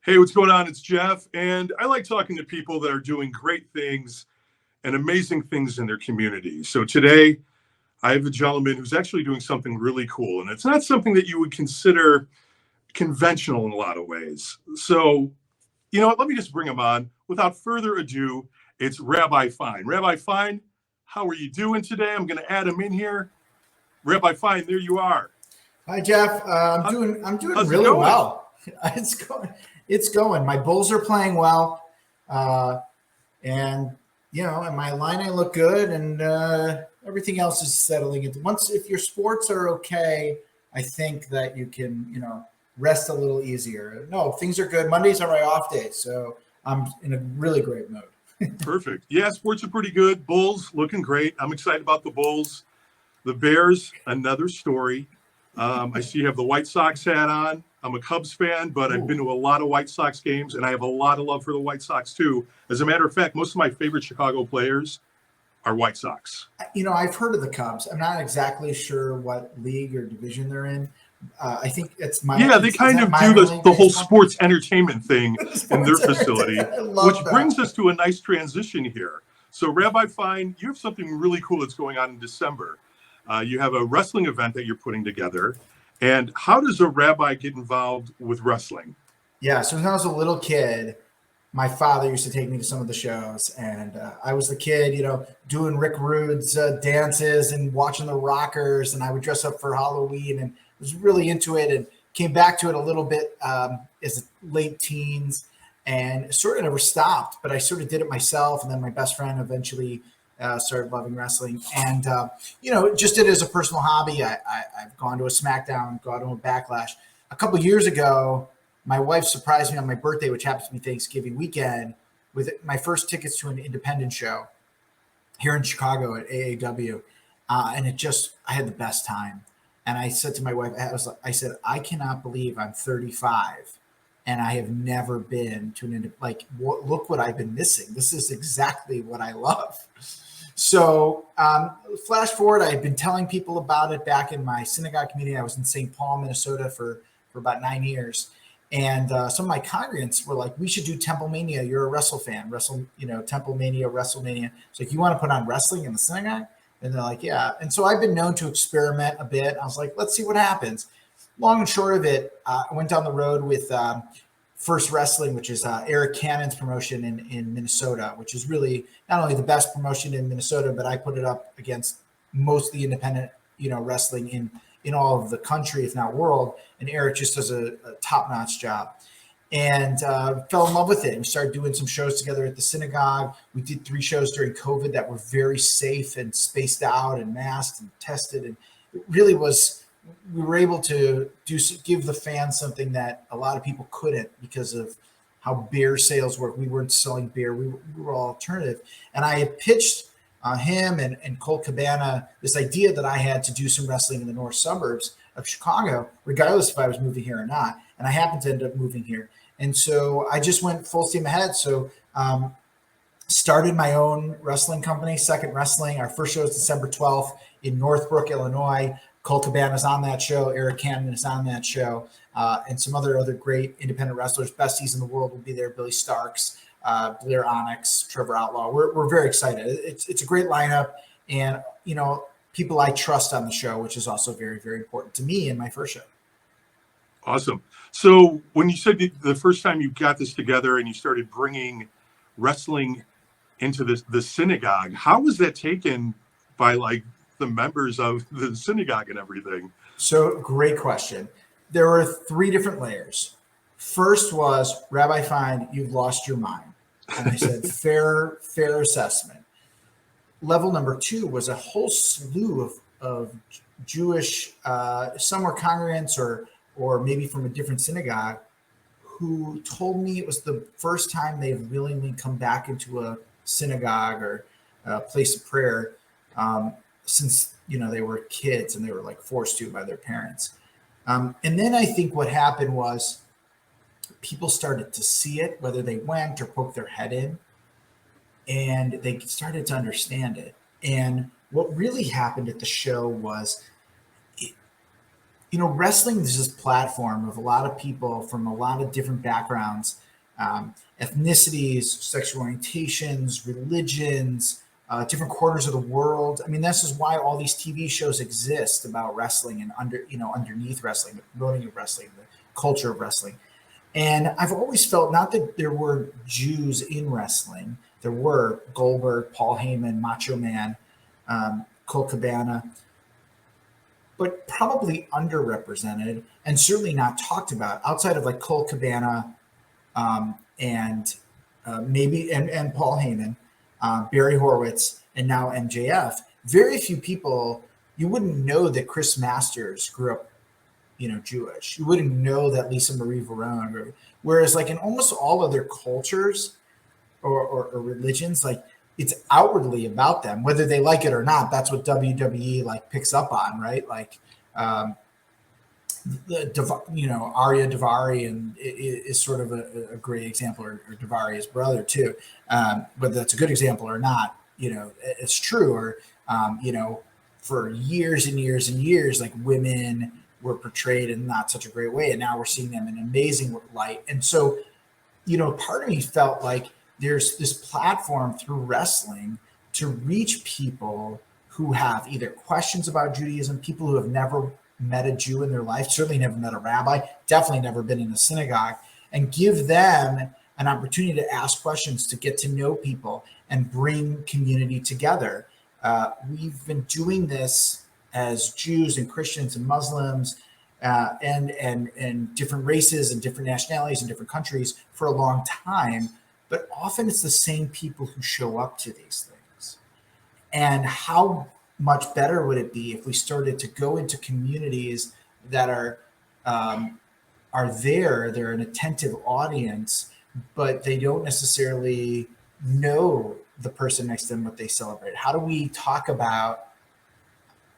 Hey, what's going on? It's Jeff, and I like talking to people that are doing great things and amazing things in their community. So today, I have a gentleman who's actually doing something really cool, and it's not something that you would consider conventional in a lot of ways. So, you know what? Let me just bring him on. Without further ado, it's Rabbi Fine. Rabbi Fine, how are you doing today? I'm going to add him in here. Rabbi Fine, there you are. Hi, Jeff. I'm How- doing How's it really going? well. It's going. It's going. My Bulls are playing well, uh, and and my line I look good, and everything else is settling into. Once if your sports are okay, I think that you can rest a little easier. No, things are good. Mondays are my off day, so I'm in a really great mood. Perfect. Yeah, sports are pretty good. Bulls looking great. I'm excited about the Bulls. The Bears, another story. I see you have the White Sox hat on. I'm a Cubs fan, but I've been Ooh. to a lot of White Sox games, and I have a lot of love for the White Sox too. As a matter of fact, most of my favorite Chicago players are White Sox. I've heard of the Cubs. I'm not exactly sure what league or division they're in. I think it's Yeah, they is kind that of do minor league the whole baseball? sports entertainment thing in their Sports facility, entertainment. I which love brings that. us to a nice transition here. So, Rabbi Fine, you have something really cool that's going on in December. You have a wrestling event that you're putting together. And how does a rabbi get involved with wrestling? Yeah. So when I was a little kid, my father used to take me to some of the shows, and I was the kid, doing Rick Rude's dances and watching the Rockers, and I would dress up for Halloween and was really into it, and came back to it a little bit as late teens, and sort of never stopped. But I sort of did it myself, and then my best friend eventually started loving wrestling, and just did it as a personal hobby. I've gone to a SmackDown, gone to a Backlash. A couple of years ago, my wife surprised me on my birthday, which happens to be Thanksgiving weekend, with my first tickets to an independent show here in Chicago at AAW. And I had the best time. And I said to my wife, I said, I cannot believe I'm 35 and I have never been to look what I've been missing. This is exactly what I love. So flash forward, I had been telling people about it back in my synagogue community. I was in St. Paul, Minnesota for about 9 years. And some of my congregants were like, we should do Temple Mania. You're a wrestle fan, Temple Mania, WrestleMania. So if you want to put on wrestling in the synagogue? And they're like, yeah. And so I've been known to experiment a bit. I was like, let's see what happens. Long and short of it, I went down the road with First Wrestling, which is Eric Cannon's promotion in Minnesota, which is really not only the best promotion in Minnesota, but I put it up against most of the independent, wrestling in all of the country, if not world. And Eric just does a top-notch job. And fell in love with it. We started doing some shows together at the synagogue. We did 3 shows during COVID that were very safe and spaced out and masked and tested. And it really was, we were able to give the fans something that a lot of people couldn't because of how beer sales work. We weren't selling beer. We were all alternative. And I had pitched him and Colt Cabana this idea that I had to do some wrestling in the north suburbs of Chicago, regardless if I was moving here or not. And I happened to end up moving here. And so I just went full steam ahead. So started my own wrestling company, 2econd Wrestling. Our first show is December 12th in Northbrook, Illinois. Colt Cabana is on that show. Eric Cannon is on that show. And some other great independent wrestlers. Besties in the world will be there. Billy Starks, Blair Onyx, Trevor Outlaw. We're very excited. It's a great lineup. And, people I trust on the show, which is also very, very important to me in my first show. Awesome. So when you said the first time you got this together and you started bringing wrestling into the synagogue, how was that taken by the members of the synagogue and everything? So great question. There were 3 different layers. First was, Rabbi Fine, you've lost your mind. And I said, fair assessment. Level number 2 was a whole slew of Jewish, some were congregants or maybe from a different synagogue, who told me it was the first time they've willingly come back into a synagogue or a place of prayer since they were kids and they were forced to by their parents. And then I think what happened was people started to see it, whether they went or poked their head in, and they started to understand it. And what really happened at the show was, wrestling is this platform of a lot of people from a lot of different backgrounds, ethnicities, sexual orientations, religions, different corners of the world. I mean, this is why all these TV shows exist about wrestling and underneath wrestling, the promoting of wrestling, the culture of wrestling. And I've always felt not that there were Jews in wrestling. There were Goldberg, Paul Heyman, Macho Man, Colt Cabana, but probably underrepresented and certainly not talked about outside of like Colt Cabana and maybe and Paul Heyman, Barry Horowitz, and now MJF. Very few people, you wouldn't know that Chris Masters grew up, Jewish. You wouldn't know that Lisa Marie Varone. Whereas like in almost all other cultures or religions, like it's outwardly about them, whether they like it or not. That's what WWE like picks up on, right? Like, Arya Daivari and is sort of a great example, or Daivari's brother too. Whether that's a good example or not, it's true. Or, for years and years and years, like women were portrayed in not such a great way, and now we're seeing them in amazing light. And so, part of me felt like there's this platform through wrestling to reach people who have either questions about Judaism, people who have never met a Jew in their life, certainly never met a rabbi, definitely never been in a synagogue, and give them an opportunity to ask questions, to get to know people and bring community together. We've been doing this as Jews and Christians and Muslims and different races and different nationalities and different countries for a long time, but often it's the same people who show up to these things. And how much better would it be if we started to go into communities that are there, they're an attentive audience, but they don't necessarily know the person next to them, what they celebrate? How do we talk about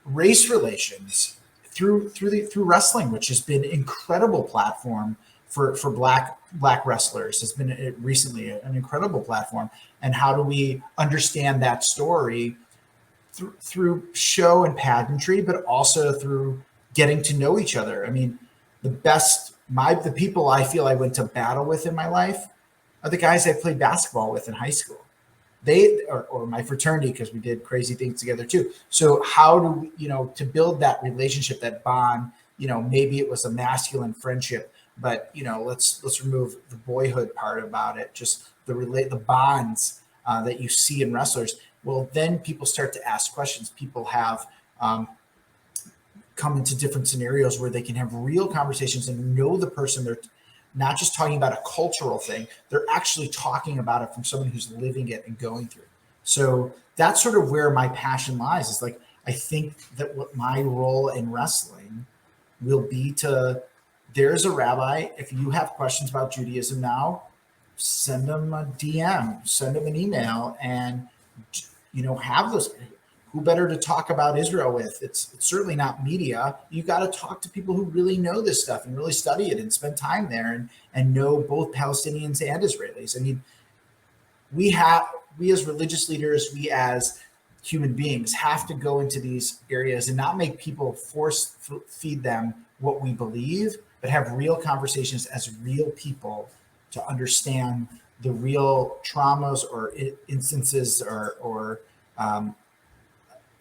race relations through wrestling, which has been an incredible platform for black wrestlers? Has been recently an incredible platform. And how do we understand that story through show and pageantry, but also through getting to know each other? I mean, the people I feel I went to battle with in my life are the guys I played basketball with in high school. They or my fraternity, because we did crazy things together too. So how do we, to build that relationship, that bond, maybe it was a masculine friendship, but let's remove the boyhood part about it, just the bonds that you see in wrestlers. Well, then people start to ask questions. People have come into different scenarios where they can have real conversations and know the person. They're not just talking about a cultural thing. They're actually talking about it from someone who's living it and going through it. So that's sort of where my passion lies. Is like, I think that what my role in wrestling will be there's a rabbi. If you have questions about Judaism now, send them a DM, send them an email, and have those. Who better to talk about Israel with? It's certainly not media. You got to talk to people who really know this stuff and really study it and spend time there and know both Palestinians and Israelis. I mean, we as religious leaders, we as human beings have to go into these areas and not make people force feed them what we believe, but have real conversations as real people to understand the real traumas or instances or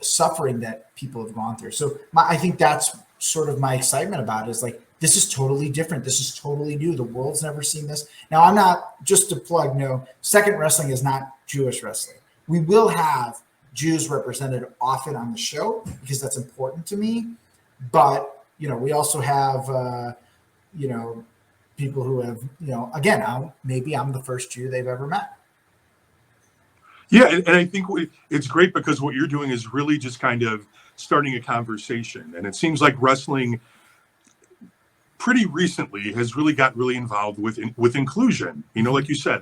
suffering that people have gone through. So I think that's sort of my excitement about it, is like, this is totally different. This is totally new. The world's never seen this. Now, I'm not, just to plug, no, 2econd Wrestling is not Jewish wrestling. We will have Jews represented often on the show because that's important to me. But, we also have, people who have, again, maybe I'm the first Jew they've ever met. Yeah, and I think it's great because what you're doing is really just kind of starting a conversation. And it seems like wrestling pretty recently has really got really involved with inclusion. Like you said,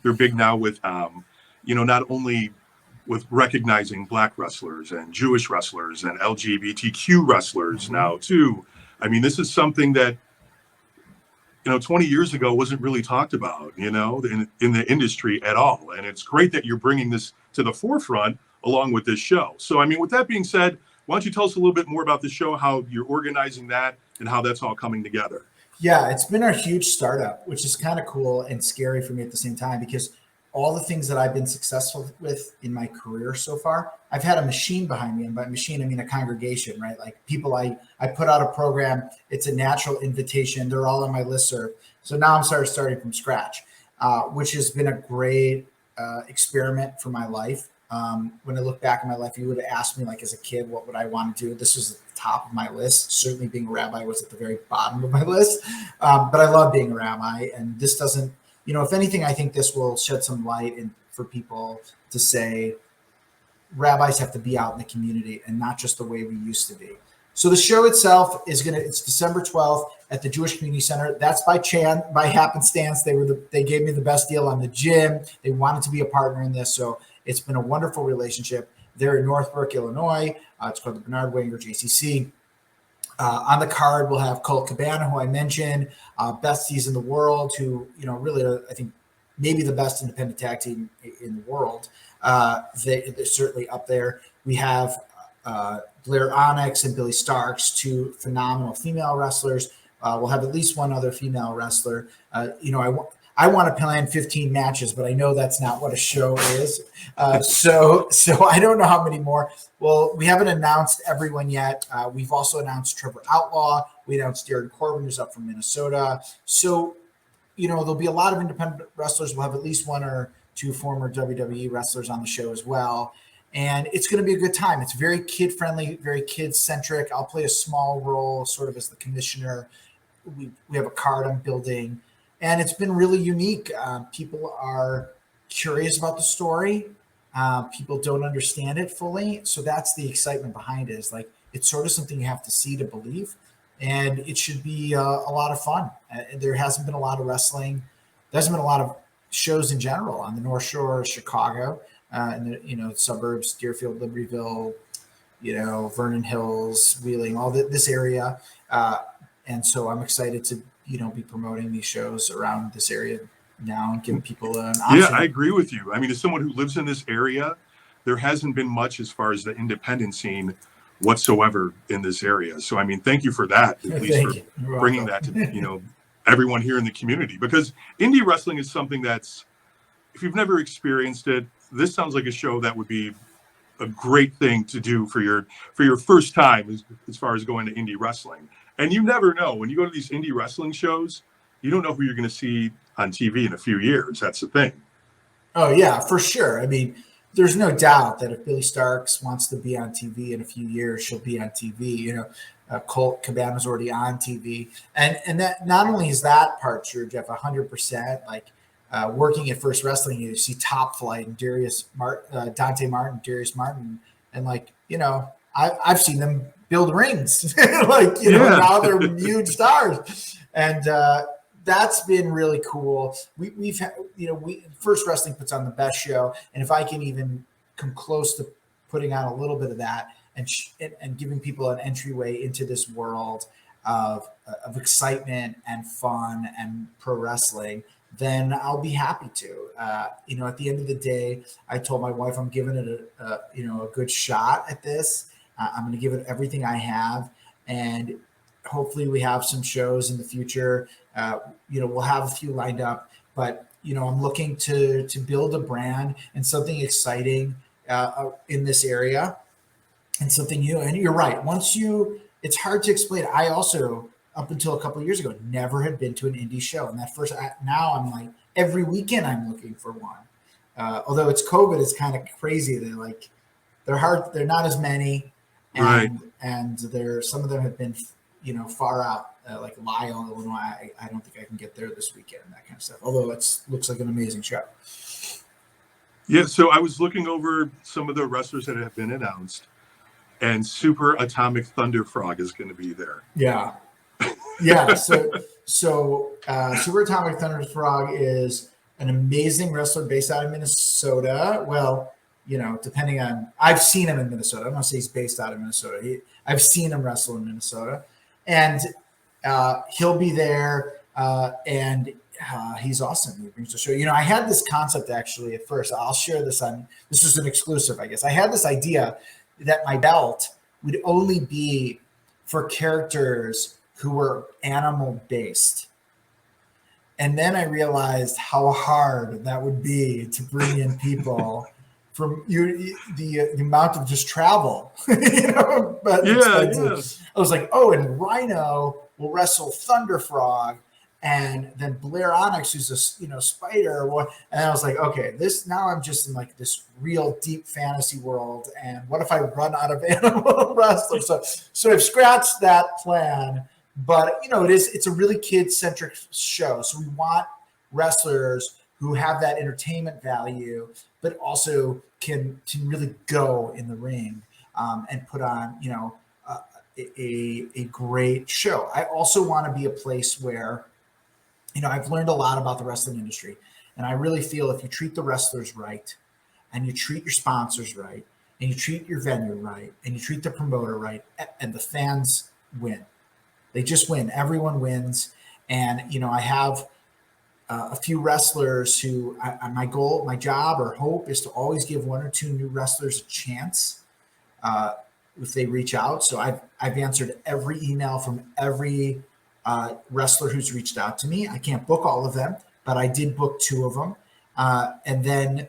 they're big now with, not only with recognizing Black wrestlers and Jewish wrestlers and LGBTQ wrestlers now too. I mean, this is something that 20 years ago wasn't really talked about, in the industry at all. And it's great that you're bringing this to the forefront along with this show. So, I mean, with that being said, why don't you tell us a little bit more about the show, how you're organizing that, and how that's all coming together. Yeah, it's been a huge startup, which is kind of cool and scary for me at the same time, because all the things that I've been successful with in my career so far, I've had a machine behind me. And by machine, I mean a congregation, right? Like people, I put out a program. It's a natural invitation. They're all on my listserv. So now I'm starting from scratch, which has been a great experiment for my life. When I look back in my life, you would have asked me, like as a kid, what would I want to do? This was at the top of my list. Certainly being a rabbi was at the very bottom of my list. But I love being a rabbi, and this doesn't, if anything, I think this will shed some light for people to say rabbis have to be out in the community and not just the way we used to be. So the show itself it's December 12th at the Jewish Community Center. That's by happenstance. They gave me the best deal on the gym. They wanted to be a partner in this. So it's been a wonderful relationship. They're in Northbrook, Illinois. It's called the Bernard Wenger JCC. On the card, we'll have Colt Cabana, who I mentioned, besties in the world, who, really, I think maybe the best independent tag team in the world. They're certainly up there. We have Blair Onyx and Billy Starks, two phenomenal female wrestlers. We'll have at least one other female wrestler. I want to plan 15 matches, but I know that's not what a show is. So I don't know how many more. Well, we haven't announced everyone yet. We've also announced Trevor Outlaw. We announced Darren Corbin, who's up from Minnesota. So, there'll be a lot of independent wrestlers. We'll have at least one or two former WWE wrestlers on the show as well. And it's going to be a good time. It's very kid-friendly, very kid-centric. I'll play a small role sort of as the commissioner. We have a card I'm building. And it's been really unique. People are curious about the story. People don't understand it fully. So that's the excitement behind it. Is like, it's sort of something you have to see to believe. And it should be a lot of fun. There hasn't been a lot of wrestling. There hasn't been a lot of shows in general on the North Shore of Chicago, and the suburbs, Deerfield, Libertyville, Vernon Hills, Wheeling, all this area. And so I'm excited to be promoting these shows around this area now and giving people an option. Yeah, I agree with you. I mean, as someone who lives in this area, there hasn't been much as far as the independent scene whatsoever in this area. So, I mean, thank you for that, at least for bringing that to, everyone here in the community, because indie wrestling is something that's, if you've never experienced it, this sounds like a show that would be a great thing to do for your first time as far as going to indie wrestling. And you never know, when you go to these indie wrestling shows, you don't know who you're going to see on TV in a few years. That's the thing. Oh, yeah, for sure. I mean, there's no doubt that if Billy Starks wants to be on TV in a few years, she'll be on TV. Colt Cabana's already on TV. And that not only is that part true, Jeff, 100%, like working at First Wrestling, you see Top Flight and Dante Martin, Darius Martin. And I've seen them build rings, now they're huge stars. And that's been really cool. We've had, First Wrestling puts on the best show. And if I can even come close to putting on a little bit of that and giving people an entryway into this world of excitement and fun and pro wrestling, then I'll be happy to. At the end of the day, I told my wife I'm giving it a good shot at this. I'm going to give it everything I have, and hopefully we have some shows in the future. We'll have a few lined up, but I'm looking to build a brand and something exciting in this area, and something new. And you're right. It's hard to explain. I also, up until a couple of years ago, never had been to an indie show. And now I'm like, every weekend I'm looking for one. Although it's COVID, it's kind of crazy. They're hard. They're not as many. Right. And some of them have been, far out, like Lyle, Illinois. I don't think I can get there this weekend, that kind of stuff. Although it looks like an amazing show. Yeah. So I was looking over some of the wrestlers that have been announced, and Super Atomic Thunder Frog is going to be there. Yeah. Yeah. So Super Atomic Thunder Frog is an amazing wrestler based out of Minnesota. Well, depending on, I've seen him in Minnesota. I'm going to say he's based out of Minnesota. I've seen him wrestle in Minnesota, and he'll be there. And he's awesome. He brings the show. I had this concept actually at first. I'll share this this is an exclusive, I guess. I had this idea that my belt would only be for characters who were animal based. And then I realized how hard that would be to bring in people from the amount of just travel, but expenses. I was like, oh, and Rhino will wrestle Thunder Frog, and then Blair Onyx, who's a spider. And I was like, okay, now I'm just in like this real deep fantasy world. And what if I run out of animal wrestlers? So I've scratched that plan. But it's a really kid-centric show. So we want wrestlers who have that entertainment value, but also can really go in the ring and put on a great show. I also want to be a place where I've learned a lot about the wrestling industry, and I really feel if you treat the wrestlers right, and you treat your sponsors right, and you treat your venue right, and you treat the promoter right, and the fans win. They just win. Everyone wins. And, I have a few wrestlers who my goal, my job or hope is to always give one or two new wrestlers a chance if they reach out. So I've answered every email from every wrestler who's reached out to me. I can't book all of them, but I did book 2 of them. And then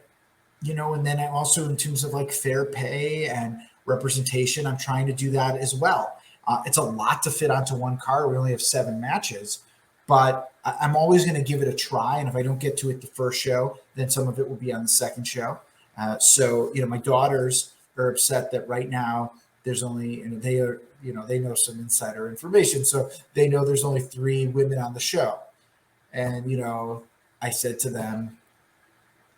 I also, in terms of like fair pay and representation, I'm trying to do that as well. It's a lot to fit onto one card. We only have 7 matches, but I'm always going to give it a try. And if I don't get to it the first show, then some of it will be on the second show. So my daughters are upset that right now there's only, and they are, they know some insider information. So they know there's only 3 women on the show. And, I said to them,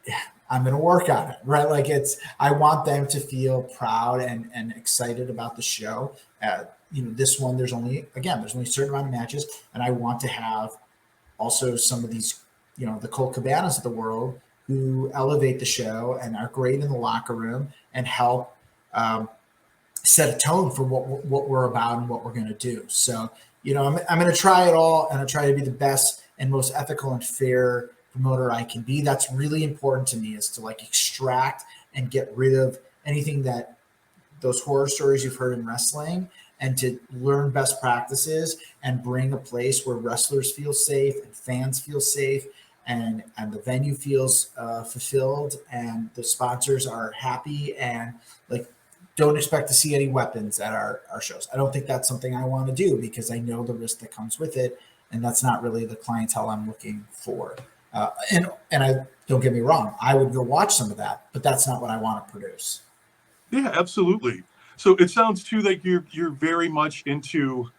yeah, I'm going to work on it, right? Like I want them to feel proud and excited about the show. This one, there's only a certain amount of matches, and I want to have also some of these, the Colt Cabanas of the world who elevate the show and are great in the locker room and help set a tone for what we're about and what we're going to do. So, I'm going to try it all, and I try to be the best and most ethical and fair promoter I can be. That's really important to me, is to like extract and get rid of anything that those horror stories you've heard in wrestling, and to learn best practices and bring a place where wrestlers feel safe and fans feel safe and the venue feels fulfilled and the sponsors are happy and like don't expect to see any weapons at our shows. I don't think that's something I want to do because I know the risk that comes with it, and that's not really the clientele I'm looking for. And I don't get me wrong, I would go watch some of that, but that's not what I want to produce. Yeah, absolutely. So it sounds too like you're very much into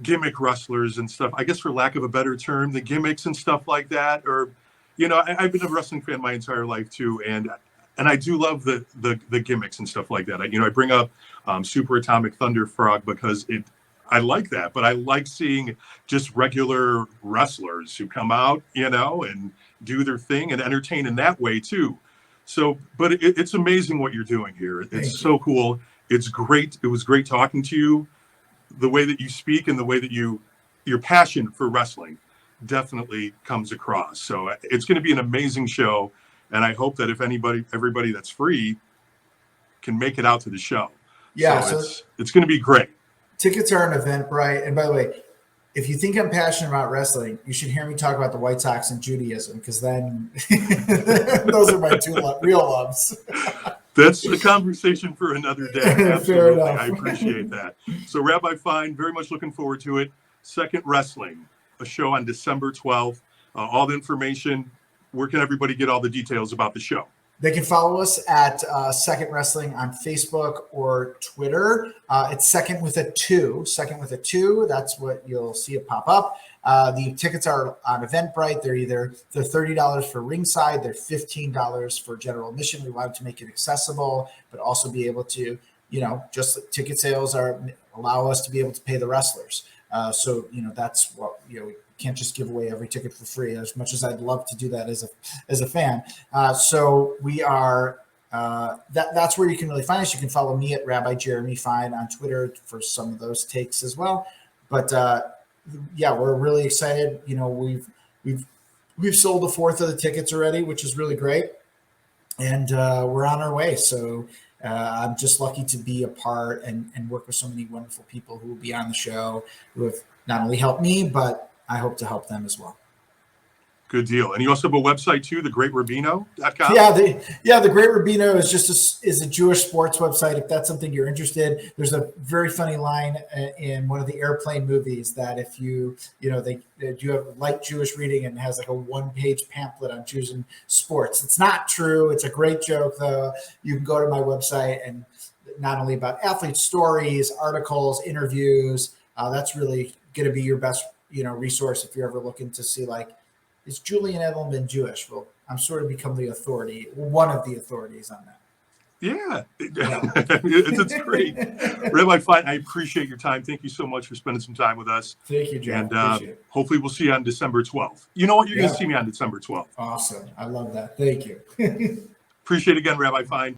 gimmick wrestlers and stuff. I guess for lack of a better term, the gimmicks and stuff like that. Or, I've been a wrestling fan my entire life too, and I do love the gimmicks and stuff like that. I bring up Super Atomic Thunder Frog because I like that, but I like seeing just regular wrestlers who come out, and do their thing and entertain in that way too. So, but it's amazing what you're doing here. It's so cool. It's great. It was great talking to you. The way that you speak and the way that your passion for wrestling definitely comes across. So it's going to be an amazing show. And I hope that if everybody that's free can make it out to the show. Yeah. So it's going to be great. Tickets are an Eventbrite. And by the way, if you think I'm passionate about wrestling, you should hear me talk about the White Sox and Judaism, because then those are my 2 real loves. That's a conversation for another day. Absolutely. Fair enough. I appreciate that. So Rabbi Fine, very much looking forward to it. 2econd Wrestling, a show on December 12th. All the information, where can everybody get all the details about the show? They can follow us at 2econd Wrestling on Facebook or Twitter. It's 2nd with a 2. 2nd with a 2. That's what you'll see it pop up. The tickets are on Eventbrite. They're $30 for ringside. They're $15 for general admission. We wanted to make it accessible, but also be able to, just ticket sales allow us to be able to pay the wrestlers. So that's what we can't just give away every ticket for free, as much as I'd love to do that as a fan. So we are that's where you can really find us. You can follow me at Rabbi Jeremy Fine on Twitter for some of those takes as well. But we're really excited. We've sold 1/4 of the tickets already, which is really great, and we're on our way. So I'm just lucky to be a part and work with so many wonderful people who will be on the show, who have not only helped me, but I hope to help them as well. Good deal. And you also have a website too, thegreatrabino.com. The Great Rabino is just is a Jewish sports website. If that's something you're interested, there's a very funny line in one of the airplane movies that if you have light Jewish reading and has like a 1-page pamphlet on Jews and sports. It's not true. It's a great joke though. You can go to my website and not only about athlete stories, articles, interviews. That's really going to be your best resource if you're ever looking to see like, is Julian Edelman Jewish? Well, I'm sort of become the authority, one of the authorities on that. Yeah. It's great. Rabbi Fine, I appreciate your time. Thank you so much for spending some time with us. Thank you, John. And hopefully we'll see you on December 12th. You know what? You're going to see me on December 12th. Awesome. I love that. Thank you. Appreciate it again, Rabbi Fine.